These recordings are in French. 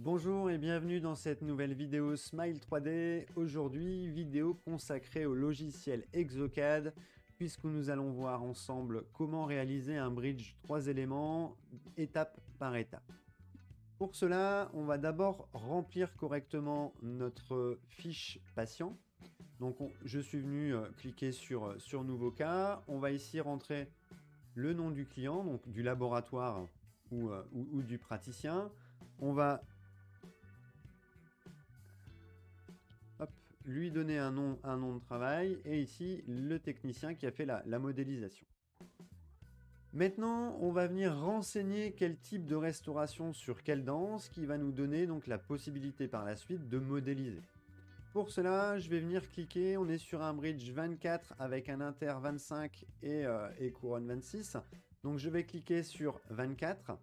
Bonjour et bienvenue dans cette nouvelle vidéo Smile 3D. Aujourd'hui, vidéo consacrée au logiciel Exocad, puisque nous allons voir ensemble comment réaliser un bridge 3 éléments, étape par étape. Pour cela, on va d'abord remplir correctement notre fiche patient. Donc je suis venu cliquer sur Nouveau cas. On va ici rentrer le nom du client, donc du laboratoire ou du praticien. On va lui donner un nom de travail, et ici le technicien qui a fait la modélisation. Maintenant, on va venir renseigner quel type de restauration sur quelle dent, qui va nous donner donc la possibilité par la suite de modéliser. Pour cela, je vais venir cliquer, on est sur un bridge 24 avec un inter 25 et couronne 26. Donc je vais cliquer sur 24.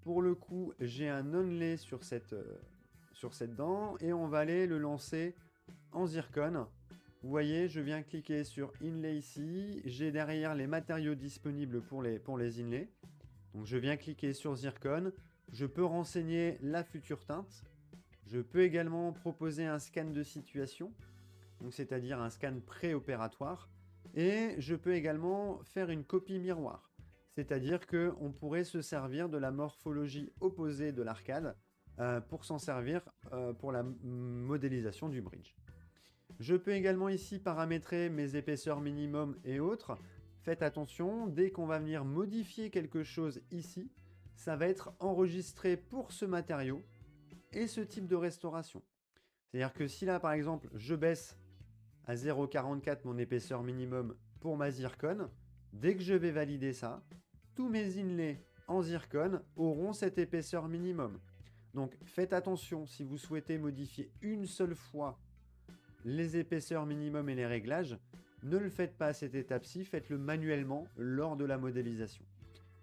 Pour le coup, j'ai un onlay sur cette dent et on va aller le lancer en zircone. Vous voyez, je viens cliquer sur Inlay ici. J'ai derrière les matériaux disponibles pour les inlays. Donc je viens cliquer sur zircone. Je peux renseigner la future teinte. Je peux également proposer un scan de situation, c'est-à-dire un scan préopératoire. Et je peux également faire une copie miroir. C'est-à-dire qu'on pourrait se servir de la morphologie opposée de l'arcade pour s'en servir pour la modélisation du bridge. Je peux également ici paramétrer mes épaisseurs minimum et autres. Faites attention, dès qu'on va venir modifier quelque chose ici, ça va être enregistré pour ce matériau et ce type de restauration. C'est-à-dire que si là par exemple je baisse à 0,44 mon épaisseur minimum pour ma zircone, dès que je vais valider ça, tous mes inlays en zircone auront cette épaisseur minimum. Donc faites attention, si vous souhaitez modifier une seule fois les épaisseurs minimum et les réglages, ne le faites pas à cette étape-ci, faites-le manuellement lors de la modélisation.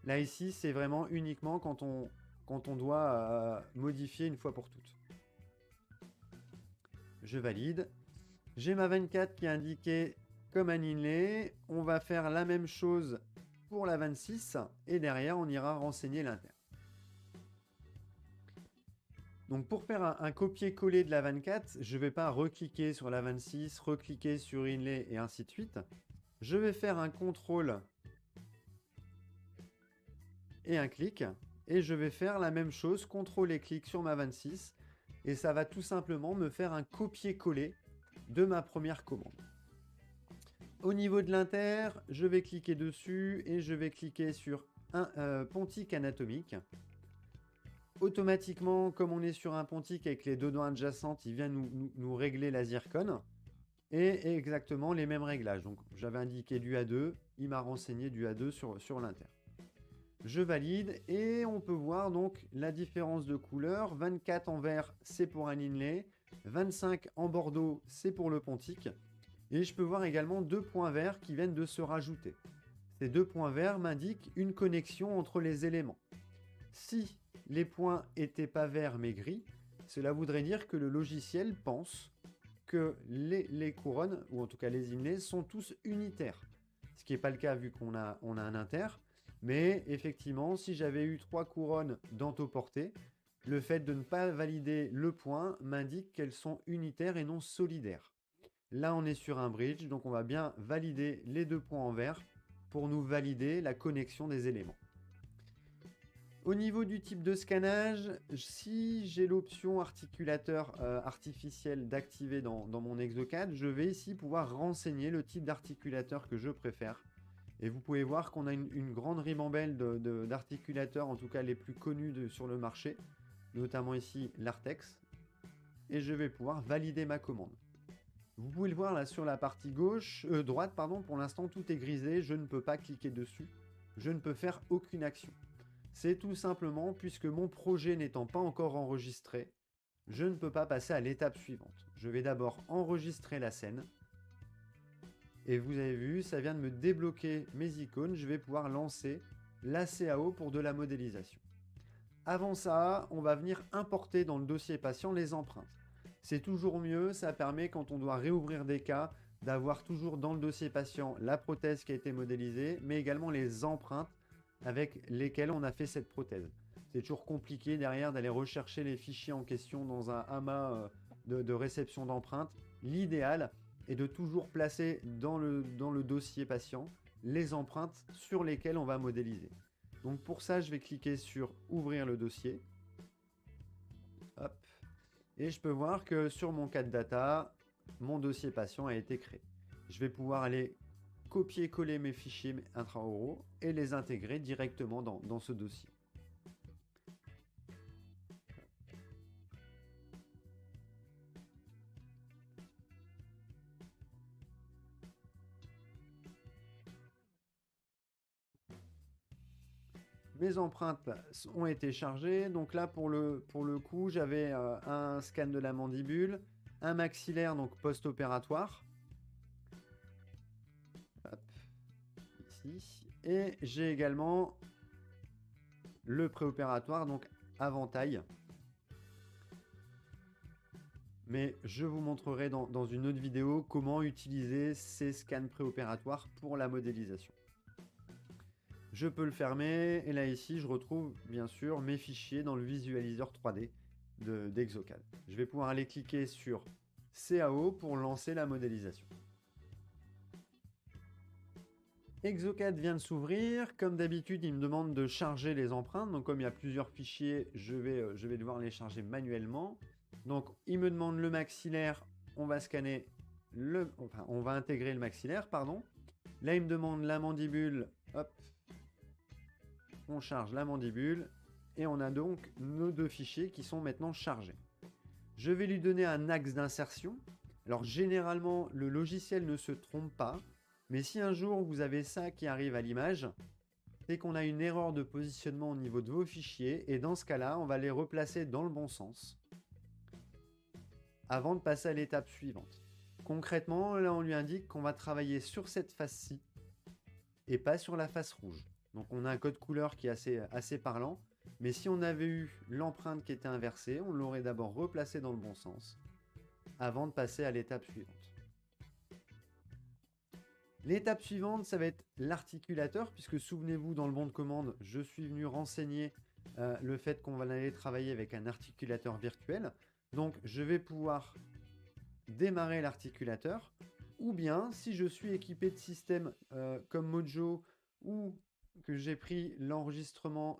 Là ici, c'est vraiment uniquement quand on doit modifier une fois pour toutes. Je valide. J'ai ma 24 qui est indiquée comme un inlay. On va faire la même chose pour la 26 et derrière, on ira renseigner l'inter. Donc pour faire un copier-coller de la 24, je ne vais pas recliquer sur la 26, recliquer sur Inlay et ainsi de suite. Je vais faire un contrôle et un clic. Et je vais faire la même chose, contrôle et clic sur ma 26. Et ça va tout simplement me faire un copier-coller de ma première commande. Au niveau de l'inter, je vais cliquer dessus et je vais cliquer sur un pontique anatomique. Automatiquement, comme on est sur un pontique avec les deux dents adjacentes, il vient nous régler la zircone. Et exactement les mêmes réglages. Donc j'avais indiqué du A2, il m'a renseigné du A2 sur l'inter. Je valide et on peut voir donc la différence de couleur. 24 en vert, c'est pour un inlay. 25 en bordeaux, c'est pour le pontique. Et je peux voir également deux points verts qui viennent de se rajouter. Ces deux points verts m'indiquent une connexion entre les éléments. Si les points n'étaient pas verts mais gris, cela voudrait dire que le logiciel pense que les couronnes, ou en tout cas les inlays, sont tous unitaires. Ce qui n'est pas le cas vu qu'on a un inter. Mais effectivement, si j'avais eu 3 couronnes dentoportées, le fait de ne pas valider le point m'indique qu'elles sont unitaires et non solidaires. Là, on est sur un bridge, donc on va bien valider les deux points en vert pour nous valider la connexion des éléments. Au niveau du type de scannage, si j'ai l'option articulateur artificiel d'activer dans mon Exocad, je vais ici pouvoir renseigner le type d'articulateur que je préfère. Et vous pouvez voir qu'on a une grande ribambelle d'articulateurs, en tout cas les plus connus sur le marché, notamment ici l'Artex. Et je vais pouvoir valider ma commande. Vous pouvez le voir là sur la partie droite, pour l'instant tout est grisé, je ne peux pas cliquer dessus, je ne peux faire aucune action. C'est tout simplement puisque mon projet n'étant pas encore enregistré, je ne peux pas passer à l'étape suivante. Je vais d'abord enregistrer la scène. Et vous avez vu, ça vient de me débloquer mes icônes. Je vais pouvoir lancer la CAO pour de la modélisation. Avant ça, on va venir importer dans le dossier patient les empreintes. C'est toujours mieux, ça permet quand on doit réouvrir des cas, d'avoir toujours dans le dossier patient la prothèse qui a été modélisée, mais également les empreintes avec lesquelles on a fait cette prothèse. C'est toujours compliqué derrière d'aller rechercher les fichiers en question dans un amas de réception d'empreintes. L'idéal est de toujours placer dans le dossier patient les empreintes sur lesquelles on va modéliser. Donc pour ça, je vais cliquer sur ouvrir le dossier. Hop. Et je peux voir que sur mon CAD data, mon dossier patient a été créé. Je vais pouvoir aller copier-coller mes fichiers intra-oraux et les intégrer directement dans ce dossier. Mes empreintes ont été chargées. Donc là, pour le coup, j'avais un scan de la mandibule, un maxillaire, donc post-opératoire. Ici. Et j'ai également le préopératoire, donc avant taille. Mais je vous montrerai dans une autre vidéo comment utiliser ces scans préopératoires pour la modélisation. Je peux le fermer et là ici je retrouve bien sûr mes fichiers dans le visualiseur 3D d'Exocad. Je vais pouvoir aller cliquer sur CAO pour lancer la modélisation. Exocad vient de s'ouvrir. Comme d'habitude, il me demande de charger les empreintes. Donc comme il y a plusieurs fichiers, je vais devoir les charger manuellement. Donc il me demande le maxillaire, on va scanner on va intégrer le maxillaire, pardon. Là il me demande la mandibule, hop. On charge la mandibule et on a donc nos deux fichiers qui sont maintenant chargés. Je vais lui donner un axe d'insertion. Alors généralement le logiciel ne se trompe pas, mais si un jour vous avez ça qui arrive à l'image, c'est qu'on a une erreur de positionnement au niveau de vos fichiers et dans ce cas-là, on va les replacer dans le bon sens avant de passer à l'étape suivante. Concrètement, là on lui indique qu'on va travailler sur cette face-ci et pas sur la face rouge. Donc on a un code couleur qui est assez parlant, mais si on avait eu l'empreinte qui était inversée, on l'aurait d'abord replacée dans le bon sens avant de passer à l'étape suivante. L'étape suivante, ça va être l'articulateur, puisque souvenez-vous, dans le bon de commande, je suis venu renseigner le fait qu'on va aller travailler avec un articulateur virtuel. Donc je vais pouvoir démarrer l'articulateur, ou bien si je suis équipé de systèmes comme Mojo ou que j'ai pris l'enregistrement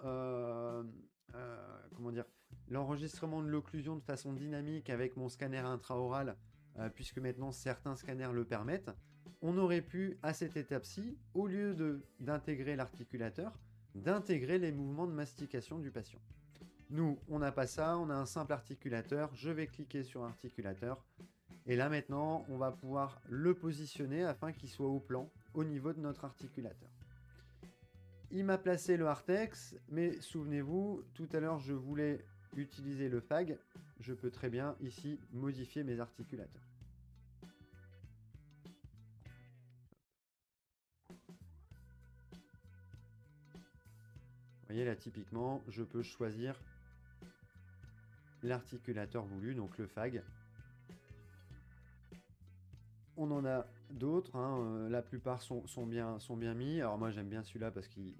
l'enregistrement de l'occlusion de façon dynamique avec mon scanner intraoral, puisque maintenant certains scanners le permettent, on aurait pu à cette étape-ci, au lieu d'intégrer l'articulateur, d'intégrer les mouvements de mastication du patient. Nous, on n'a pas ça, on a un simple articulateur, je vais cliquer sur articulateur, et là maintenant, on va pouvoir le positionner afin qu'il soit au plan, au niveau de notre articulateur. Il m'a placé le Artex, mais souvenez-vous, tout à l'heure je voulais utiliser le FAG, je peux très bien ici modifier mes articulateurs. Vous voyez là typiquement, je peux choisir l'articulateur voulu, donc le FAG. On en a d'autres, hein, la plupart sont bien mis. Alors moi j'aime bien celui-là parce qu'il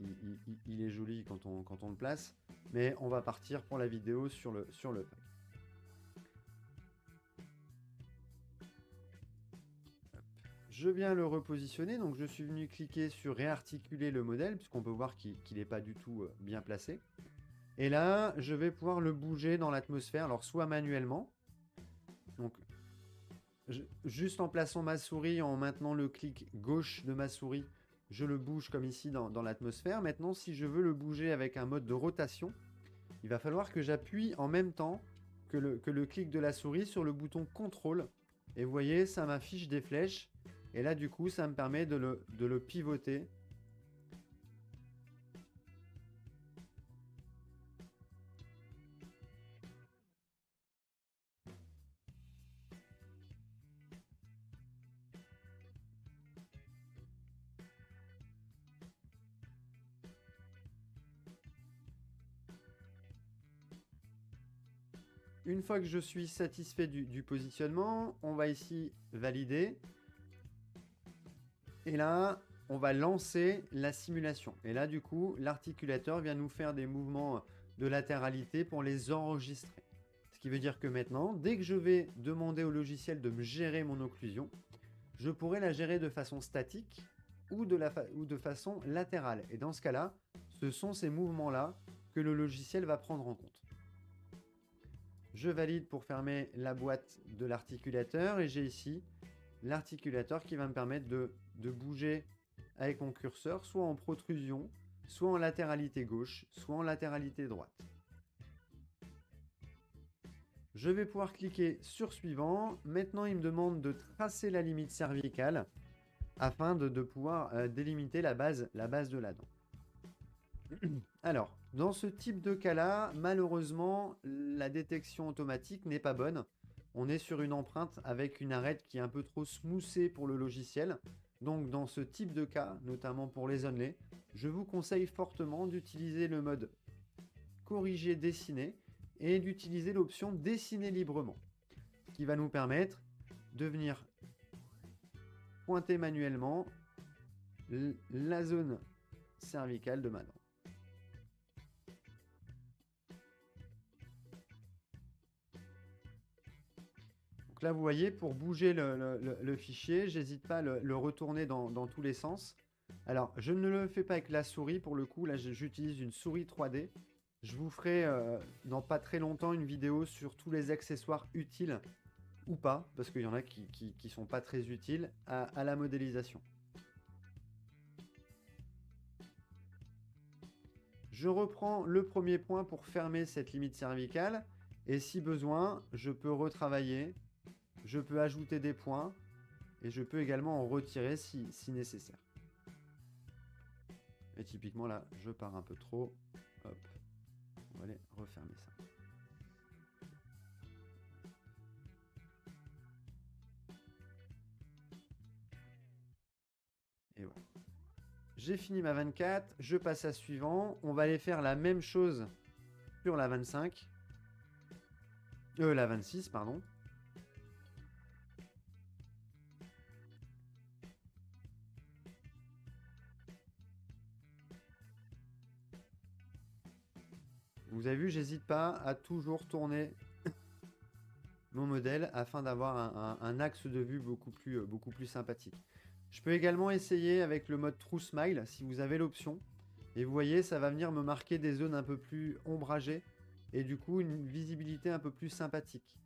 est joli quand on le place. Mais on va partir pour la vidéo sur le FAG. Je viens le repositionner, donc je suis venu cliquer sur réarticuler le modèle, puisqu'on peut voir qu'il n'est pas du tout bien placé. Et là, je vais pouvoir le bouger dans l'atmosphère, alors soit manuellement, donc juste en plaçant ma souris, en maintenant le clic gauche de ma souris, je le bouge comme ici dans l'atmosphère. Maintenant, si je veux le bouger avec un mode de rotation, il va falloir que j'appuie en même temps que le clic de la souris sur le bouton contrôle. Et vous voyez, ça m'affiche des flèches. Et là, du coup, ça me permet de le pivoter. Une fois que je suis satisfait du positionnement, on va ici valider. Et là, on va lancer la simulation. Et là, du coup, l'articulateur vient nous faire des mouvements de latéralité pour les enregistrer. Ce qui veut dire que maintenant, dès que je vais demander au logiciel de me gérer mon occlusion, je pourrais la gérer de façon statique ou de façon latérale. Et dans ce cas-là, ce sont ces mouvements-là que le logiciel va prendre en compte. Je valide pour fermer la boîte de l'articulateur et j'ai ici l'articulateur qui va me permettre de bouger avec mon curseur, soit en protrusion, soit en latéralité gauche, soit en latéralité droite. Je vais pouvoir cliquer sur suivant. Maintenant, il me demande de tracer la limite cervicale afin de pouvoir délimiter la base de la dent. Alors, dans ce type de cas-là, malheureusement, la détection automatique n'est pas bonne. On est sur une empreinte avec une arête qui est un peu trop smoothée pour le logiciel. Donc, dans ce type de cas, notamment pour les onlets, je vous conseille fortement d'utiliser le mode corriger dessiner et d'utiliser l'option dessiner librement, qui va nous permettre de venir pointer manuellement la zone cervicale de ma dent. Donc là, vous voyez, pour bouger le fichier, j'hésite pas à le retourner dans tous les sens. Alors, je ne le fais pas avec la souris, pour le coup, là j'utilise une souris 3D. Je vous ferai dans pas très longtemps une vidéo sur tous les accessoires utiles ou pas, parce qu'il y en a qui sont pas très utiles à la modélisation. Je reprends le premier point pour fermer cette limite cervicale et si besoin, je peux retravailler, je peux ajouter des points et je peux également en retirer si nécessaire. Et typiquement là, je pars un peu trop. Hop. On va aller refermer ça. Et voilà. J'ai fini ma 24, je passe à suivant. On va aller faire la même chose sur la 25. La 26, pardon. Vous avez vu, j'hésite pas à toujours tourner mon modèle afin d'avoir un axe de vue beaucoup plus sympathique. Je peux également essayer avec le mode True Smile si vous avez l'option. Et vous voyez, ça va venir me marquer des zones un peu plus ombragées et du coup une visibilité un peu plus sympathique.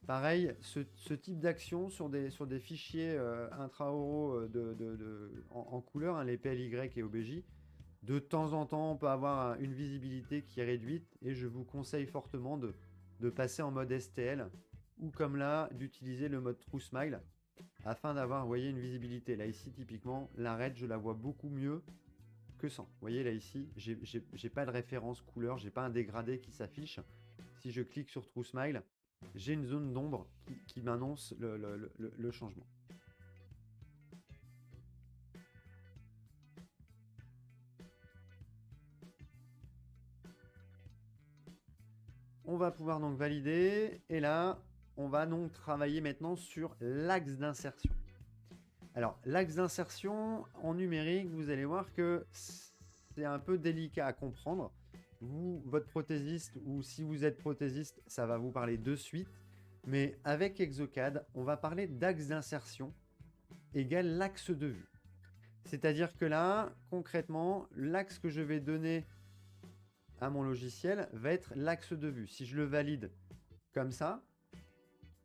Pareil, ce type d'action sur des fichiers intraoraux en couleur, hein, les PLY et OBJ, de temps en temps, on peut avoir une visibilité qui est réduite et je vous conseille fortement de passer en mode STL ou comme là, d'utiliser le mode True Smile afin d'avoir, vous voyez, une visibilité. Là, ici, typiquement, l'arête, je la vois beaucoup mieux que sans. Vous voyez, là, ici, j'ai pas de référence couleur, j'ai pas un dégradé qui s'affiche. Si je clique sur True Smile, j'ai une zone d'ombre qui m'annonce le changement. On va pouvoir donc valider et là, on va donc travailler maintenant sur l'axe d'insertion. Alors, l'axe d'insertion en numérique, vous allez voir que c'est un peu délicat à comprendre. Vous, votre prothésiste, ou si vous êtes prothésiste, ça va vous parler de suite. Mais avec Exocad, on va parler d'axe d'insertion égale l'axe de vue. C'est-à-dire que là, concrètement, l'axe que je vais donner à mon logiciel va être l'axe de vue. Si je le valide comme ça,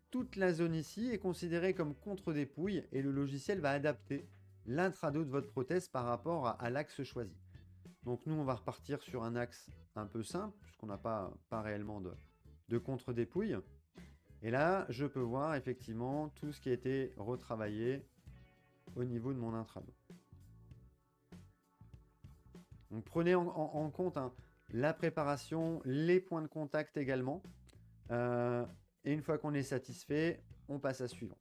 toute la zone ici est considérée comme contre-dépouille et le logiciel va adapter l'intrado de votre prothèse par rapport à l'axe choisi. Donc nous, on va repartir sur un axe un peu simple, puisqu'on n'a pas réellement de contre-dépouille. Et là, je peux voir effectivement tout ce qui a été retravaillé au niveau de mon intrado. Donc prenez en compte la préparation, les points de contact également. Et une fois qu'on est satisfait, on passe à suivant.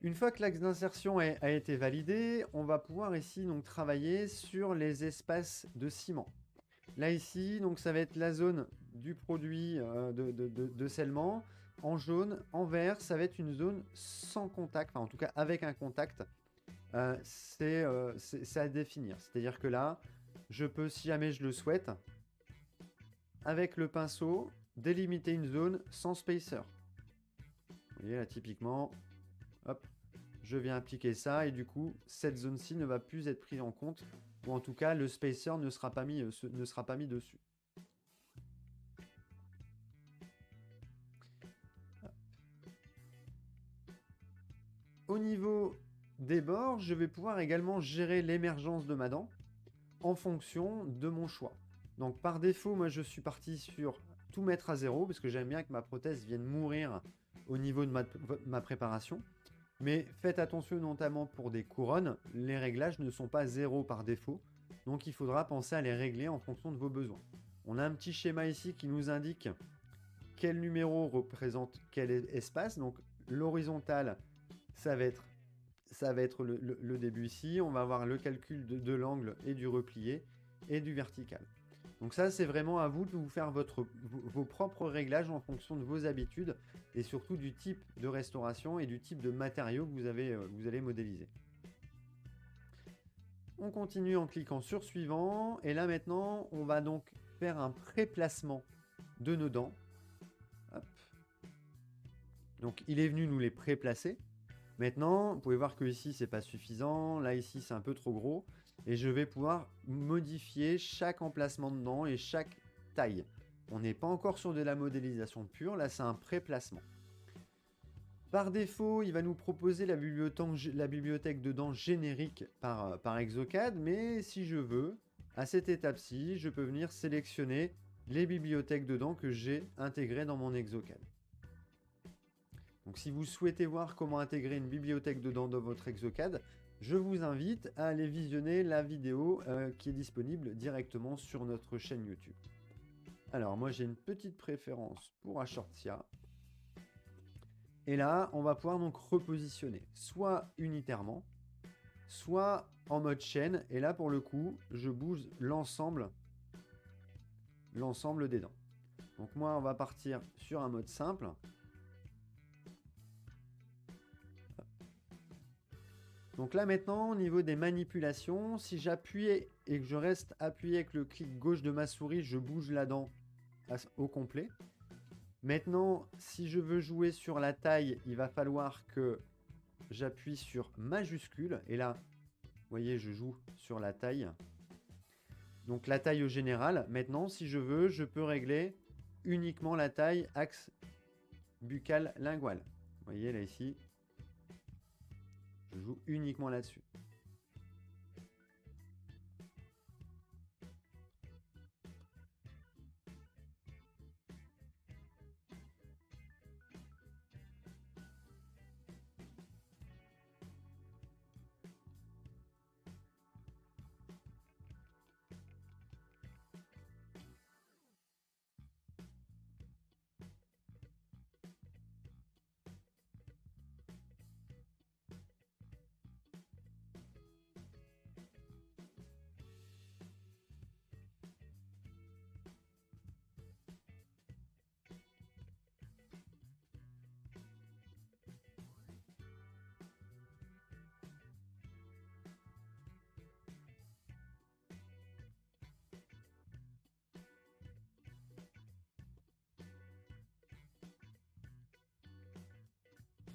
Une fois que l'axe d'insertion a été validé, on va pouvoir ici donc travailler sur les espaces de ciment. Là ici, donc ça va être la zone du produit de scellement. En jaune, en vert, ça va être une zone sans contact, enfin en tout cas avec un contact. c'est à définir. C'est-à-dire que là, je peux, si jamais je le souhaite, avec le pinceau, délimiter une zone sans spacer. Vous voyez là, typiquement, hop, je viens appliquer ça et du coup, cette zone-ci ne va plus être prise en compte, ou en tout cas, le spacer ne sera pas mis dessus. Au niveau des bords, je vais pouvoir également gérer l'émergence de ma dent en fonction de mon choix. Donc par défaut, moi je suis parti sur tout mettre à zéro parce que j'aime bien que ma prothèse vienne mourir au niveau de ma préparation. Mais faites attention notamment pour des couronnes, les réglages ne sont pas zéro par défaut, donc il faudra penser à les régler en fonction de vos besoins. On a un petit schéma ici qui nous indique quel numéro représente quel espace, donc l'horizontale, ça va être le début ici, on va avoir le calcul de l'angle et du replié et du vertical. Donc ça, c'est vraiment à vous de vous faire vos propres réglages en fonction de vos habitudes et surtout du type de restauration et du type de matériaux que vous allez modéliser. On continue en cliquant sur suivant et là maintenant, on va donc faire un pré-placement de nos dents. Hop. Donc il est venu nous les pré-placer. Maintenant, vous pouvez voir que ici, c'est pas suffisant. Là, ici, c'est un peu trop gros. Et je vais pouvoir modifier chaque emplacement de dents et chaque taille. On n'est pas encore sur de la modélisation pure. Là, c'est un pré-placement. Par défaut, il va nous proposer la bibliothèque de dents générique par Exocad. Mais si je veux, à cette étape-ci, je peux venir sélectionner les bibliothèques de dents que j'ai intégrées dans mon Exocad. Donc si vous souhaitez voir comment intégrer une bibliothèque de dents dans votre Exocad, je vous invite à aller visionner la vidéo qui est disponible directement sur notre chaîne YouTube. Alors moi j'ai une petite préférence pour Ashortia. Et là on va pouvoir donc repositionner, soit unitairement, soit en mode chaîne. Et là pour le coup, je bouge l'ensemble des dents. Donc moi on va partir sur un mode simple. Donc là maintenant, au niveau des manipulations, si j'appuie et que je reste appuyé avec le clic gauche de ma souris, je bouge la dent au complet. Maintenant, si je veux jouer sur la taille, il va falloir que j'appuie sur majuscule. Et là, vous voyez, je joue sur la taille. Donc la taille au général. Maintenant, si je veux, je peux régler uniquement la taille axe buccal lingual. Vous voyez là ici. Je joue uniquement là-dessus.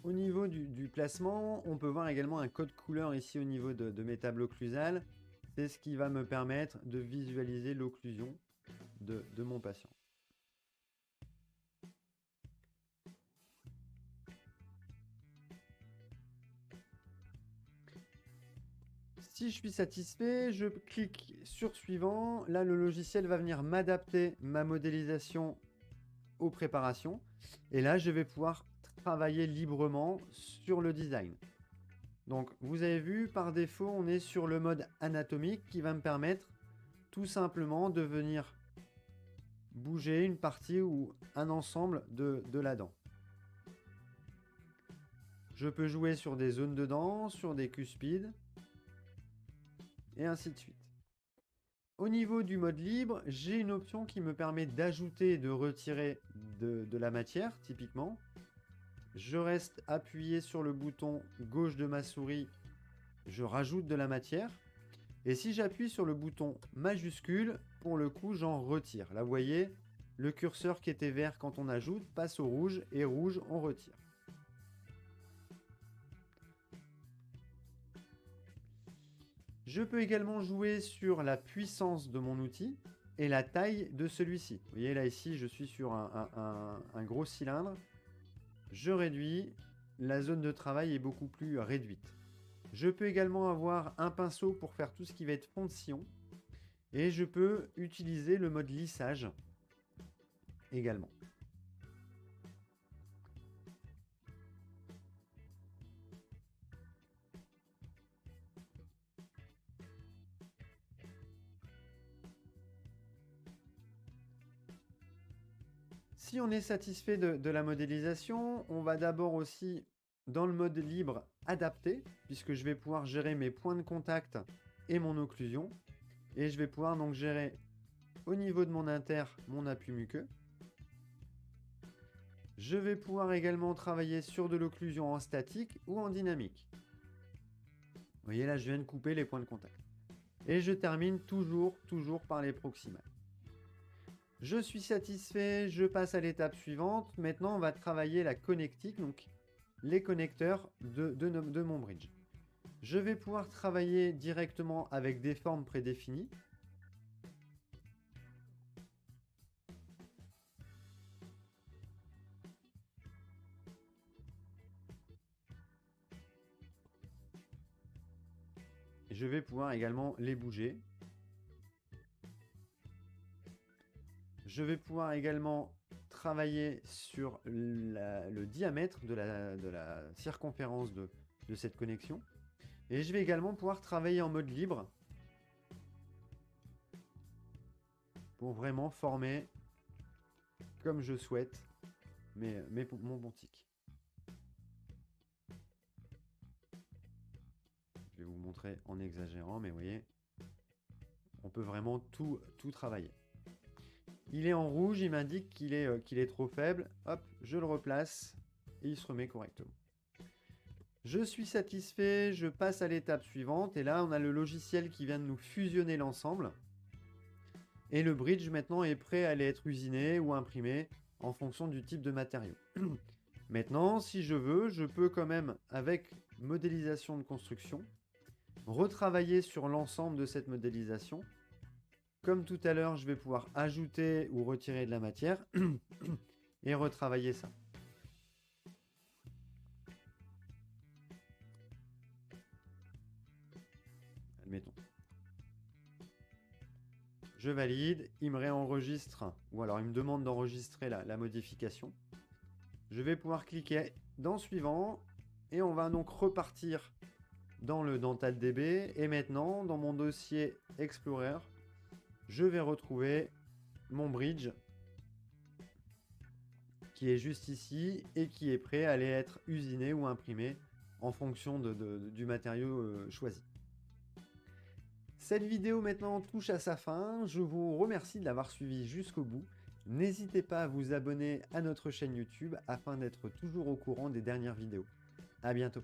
Au niveau du placement, on peut voir également un code couleur ici au niveau de mes tableaux occlusales. C'est ce qui va me permettre de visualiser l'occlusion de mon patient. Si je suis satisfait, je clique sur suivant. Là, le logiciel va venir m'adapter ma modélisation aux préparations. Et là, je vais pouvoir travailler librement sur le design. Donc, vous avez vu, par défaut, on est sur le mode anatomique qui va me permettre tout simplement de venir bouger une partie ou un ensemble de la dent. Je peux jouer sur des zones de dents, sur des cuspides, et ainsi de suite. Au niveau du mode libre, j'ai une option qui me permet d'ajouter et de retirer de la matière, typiquement. Je reste appuyé sur le bouton gauche de ma souris je rajoute de la matière. Et si j'appuie sur le bouton majuscule, pour le coup, j'en retire. Là, vous voyez, le curseur qui était vert quand on ajoute passe au rouge, et rouge, on retire. Je peux également jouer sur la puissance de mon outil et la taille de celui-ci. Vous voyez, là, ici, je suis sur un gros cylindre. Je réduis, la zone de travail est beaucoup plus réduite. Je peux également avoir un pinceau pour faire tout ce qui va être fond de sillon. Et je peux utiliser le mode lissage également. Si on est satisfait de la modélisation, on va d'abord aussi, dans le mode libre, adapter, puisque je vais pouvoir gérer mes points de contact et mon occlusion. Et je vais pouvoir donc gérer au niveau de mon inter, mon appui muqueux. Je vais pouvoir également travailler sur de l'occlusion en statique ou en dynamique. Vous voyez là, je viens de couper les points de contact. Et je termine toujours par les proximales. Je suis satisfait, je passe à l'étape suivante. Maintenant, on va travailler la connectique, donc les connecteurs de mon bridge. Je vais pouvoir travailler directement avec des formes prédéfinies. Je vais pouvoir également les bouger. Je vais pouvoir également travailler sur le diamètre de la circonférence de cette connexion. Et je vais également pouvoir travailler en mode libre pour vraiment former comme je souhaite mon pontique. Je vais vous montrer en exagérant, mais vous voyez, on peut vraiment tout travailler. Il est en rouge, il m'indique qu'il est trop faible. Hop, je le replace et il se remet correctement. Je suis satisfait, je passe à l'étape suivante. Et là, on a le logiciel qui vient de nous fusionner l'ensemble. Et le bridge maintenant est prêt à aller être usiné ou imprimé en fonction du type de matériau. Maintenant, si je veux, je peux quand même, avec modélisation de construction, retravailler sur l'ensemble de cette modélisation. Comme tout à l'heure, je vais pouvoir ajouter ou retirer de la matière et retravailler ça. Admettons. Je valide, il me réenregistre, ou alors il me demande d'enregistrer la modification. Je vais pouvoir cliquer dans suivant et on va donc repartir dans le DentalDB. Et maintenant, dans mon dossier Explorer, je vais retrouver mon bridge qui est juste ici et qui est prêt à aller être usiné ou imprimé en fonction du matériau choisi. Cette vidéo maintenant touche à sa fin. Je vous remercie de l'avoir suivi jusqu'au bout. N'hésitez pas à vous abonner à notre chaîne YouTube afin d'être toujours au courant des dernières vidéos. À bientôt.